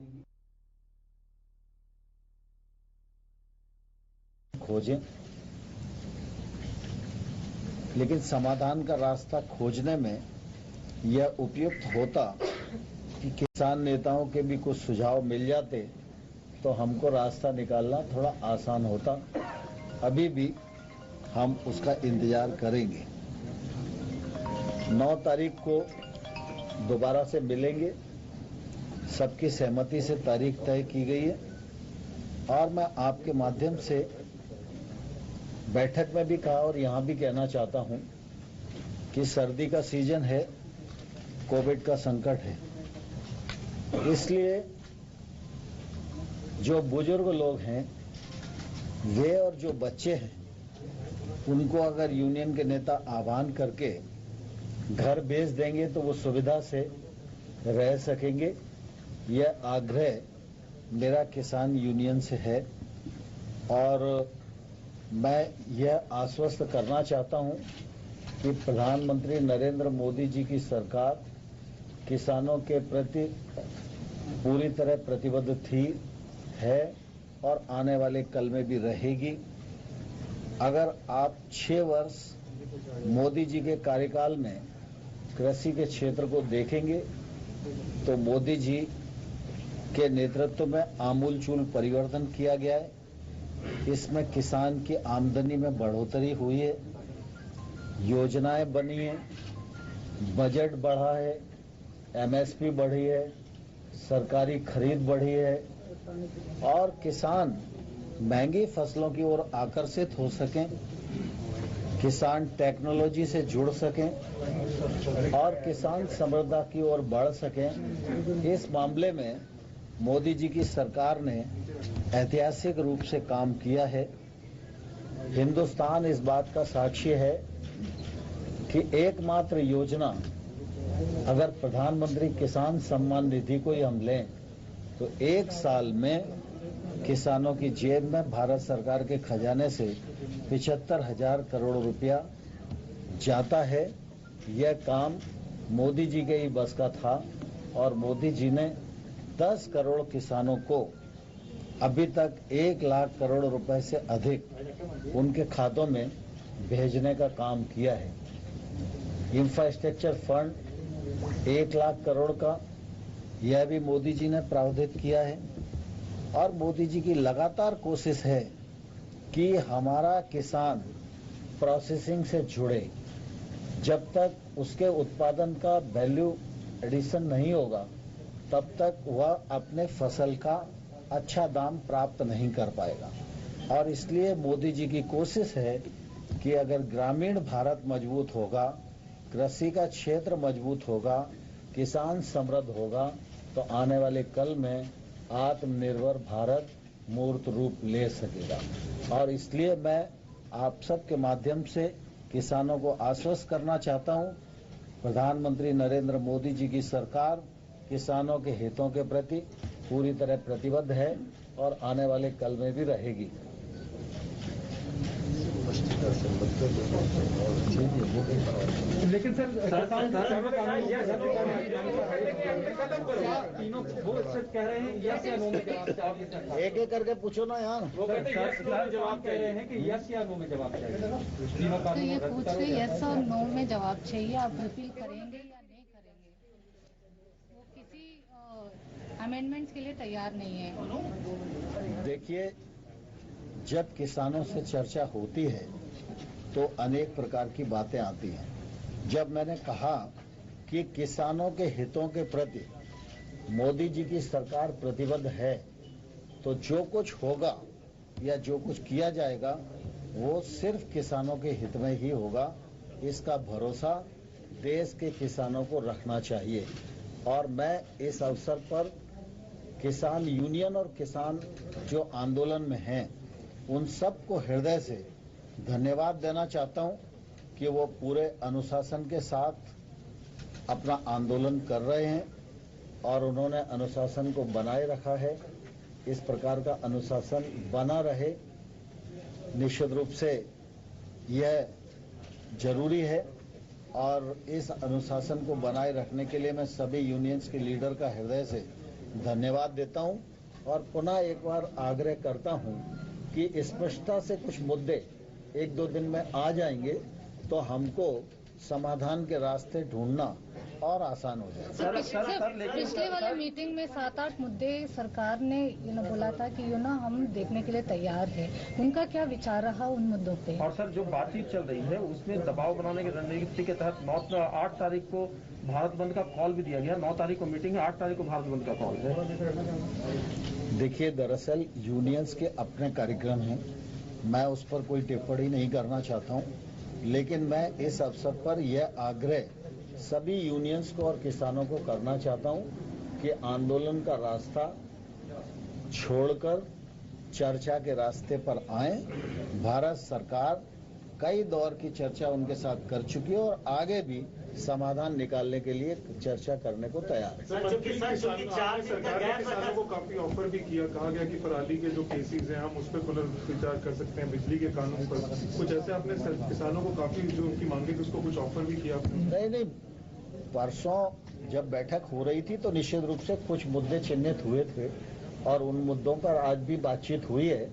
बढ़ेगी। खोजें, लेकिन समाधान का रास्ता खोजने में यह उपयुक्त होता कि किसान नेताओं के भी कुछ सुझाव मिल जाते तो हमको रास्ता निकालना थोड़ा आसान होता। अभी भी हम उसका इंतजार करेंगे। 9 तारीख को दोबारा से मिलेंगे। सबकी सहमति से तारीख तय की गई है और मैं आपके माध्यम से बैठक में भी कहा और यहां भी कहना चाहता हूं कि सर्दी का सीजन है, कोविड का संकट है, इसलिए जो बुजुर्ग लोग हैं वे और जो बच्चे हैं उनको अगर यूनियन के नेता आह्वान करके घर भेज देंगे तो वो सुविधा से रह सकेंगे। यह आग्रह मेरा किसान यूनियन से है और मैं यह आश्वस्त करना चाहता हूं कि प्रधानमंत्री नरेंद्र मोदी जी की सरकार किसानों के प्रति पूरी तरह प्रतिबद्ध थी, है और आने वाले कल में भी रहेगी। अगर आप 6 वर्ष मोदी जी के कार्यकाल में कृषि के क्षेत्र को देखेंगे तो मोदी जी के नेतृत्व में आमूलचूल परिवर्तन किया गया है। इसमें किसान की आमदनी में बढ़ोतरी हुई है, योजनाएं बनी है, बजट बढ़ा है, एमएसपी बढ़ी है, सरकारी खरीद बढ़ी है और किसान महंगी फसलों की ओर आकर्षित हो सकें, किसान टेक्नोलॉजी से जुड़ सकें और किसान समृद्धि की ओर बढ़ सकें। इस मामले में मोदी जी की सरकार ने ऐतिहासिक रूप से काम किया है। हिंदुस्तान इस बात का साक्षी है कि एकमात्र योजना अगर प्रधानमंत्री किसान सम्मान निधि को ही हम लें तो 1 साल में किसानों की जेब में भारत सरकार के खजाने से 75,000 करोड़ रुपया जाता है। यह काम मोदी जी के ही बस का था और मोदी जी ने 10 करोड़ किसानों को अभी तक 1 लाख करोड़ रुपए से अधिक उनके खातों में भेजने का काम किया है। इंफ्रास्ट्रक्चर फंड 1 लाख करोड़ का यह भी मोदी जी ने प्रावधान किया है और मोदी जी की लगातार कोशिश है कि हमारा किसान प्रोसेसिंग से जुड़े। जब तक उसके उत्पादन का वैल्यू एडिशन नहीं होगा तब तक वह अपने फसल का अच्छा दाम प्राप्त नहीं कर पाएगा और इसलिए मोदी जी की कोशिश है कि अगर ग्रामीण भारत मजबूत होगा, कृषि का क्षेत्र मजबूत होगा, किसान समृद्ध होगा तो आने वाले कल में आत्मनिर्भर भारत मूर्त रूप ले सकेगा। और इसलिए मैं आप सबके माध्यम से किसानों को आश्वस्त करना चाहता हूं, प्रधानमंत्री नरेंद्र मोदी जी की सरकार किसानों के हितों के प्रति पूरी तरह प्रतिबद्ध है और आने वाले कल में भी रहेगी। लेकिन सर तीनों वो कह रहे हैं यस या नो में जवाब एक एक करके पूछो ना यार। वो जवाब कह रहे हैं कि यस या नो में जवाब चाहिए। तीनों तो ये पूछ रहे यस और नो में जवाब चाहिए, आप रिपील करेंगे या नहीं करेंगे? वो किसी अमेंडमेंट्स के लिए तैयार नहीं है। देखिए, जब किसानों से चर्चा होती है तो अनेक प्रकार की बातें आती हैं। जब मैंने कहा कि किसानों के हितों के प्रति मोदी जी की सरकार प्रतिबद्ध है तो जो कुछ होगा या जो कुछ किया जाएगा वो सिर्फ किसानों के हित में ही होगा, इसका भरोसा देश के किसानों को रखना चाहिए। और मैं इस अवसर पर किसान यूनियन और किसान जो आंदोलन में हैं उन सबको हृदय से धन्यवाद देना चाहता हूं कि वो पूरे अनुशासन के साथ अपना आंदोलन कर रहे हैं और उन्होंने अनुशासन को बनाए रखा है। इस प्रकार का अनुशासन बना रहे, निश्चित रूप से यह जरूरी है और इस अनुशासन को बनाए रखने के लिए मैं सभी यूनियंस के लीडर का हृदय से धन्यवाद देता हूं और पुनः एक बार आग्रह करता हूं कि स्पष्टता से कुछ मुद्दे एक दो दिन में आ जाएंगे तो हमको समाधान के रास्ते ढूंढना और आसान हो जाए। पिछले वाले मीटिंग में 7-8 मुद्दे सरकार ने बोला था कि हम देखने के लिए तैयार है। उनका क्या विचार रहा उन मुद्दों पे? और सर, जो बातचीत चल रही है उसमें दबाव बनाने की रणनीति के तहत 8 तारीख को भारत बंद का कॉल भी दिया गया। 9 तारीख को मीटिंग है, 8 तारीख को भारत बंद का कॉल है। देखिए, दरअसल यूनियंस के अपने कार्यक्रम हैं, मैं उस पर कोई टिप्पणी नहीं करना चाहता हूं, लेकिन मैं इस अवसर पर यह आग्रह सभी यूनियंस को और किसानों को करना चाहता हूं कि आंदोलन का रास्ता छोड़कर चर्चा के रास्ते पर आए। भारत सरकार कई दौर की चर्चा उनके साथ कर चुकी है और आगे भी समाधान निकालने के लिए चर्चा करने को तैयार है। सरकार ने किसानों को काफी ऑफर भी किया, कहा गया कि पराली के जो केसेस हैं हम उस पर पुनर्विचार कर सकते हैं, बिजली के कानून पर कुछ ऐसे आपने किसानों को काफी जो उनकी मांगे थी उसको कुछ ऑफर भी किया आपने? नहीं, परसों जब बैठक हो रही थी तो निश्चित रूप से कुछ मुद्दे चिन्हित हुए थे और उन मुद्दों पर आज भी बातचीत हुई है।